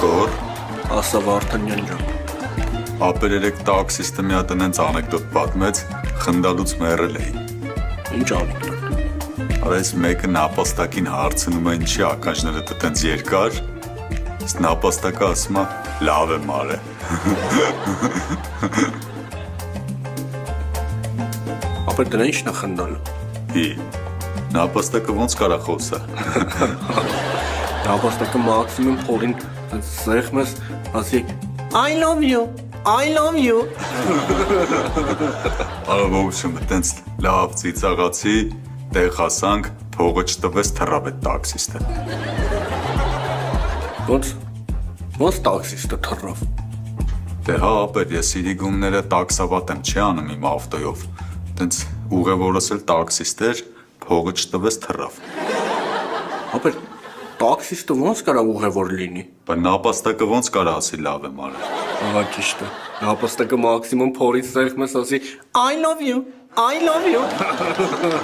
Կոր, ասա Վարդանյան ջան։ ապեր երեք տաքսիստը մի հատ այնց անեկդոտ պատմեց, խնդալուց մեռել էի։ Ինչ անեկդոտ։ Արես մեկը նապաստակին հարցնում է ինչի ականջները տենց երկար, իսկ նապաստակը ասում է լավ է մարե։ Ապեր դրա ինչն է խնդալու։ Հի, նապաստակը ոնց կարա խոսա։ Նապաստակը մաքսիմում փորին սեղմես, ասի I love you, I love you։ Արավողությունը տենց լավ ծիծաղացի, տեղ հասանք, փողը չտվեց թռավ այդ տաքսիստը։ Ոնց տաքսիստը թռավ։ Դե հա ապեր, ես իրիգումները տաքսավատ եմ չի անում իմ ավտոյով, տենց ուղևորս էլ տաքսիստ էր, փողը չտվեց թռավ։ Ապեր տաքսիստը ոնց կարա ուղևոր լինի։ Բայց նապաստակը ոնց կարա ասի լավ է մարը։ Ահա ճիշտ է։ Նապաստակը մաքսիմում փորից սեղմես, ասի I love you, I love you։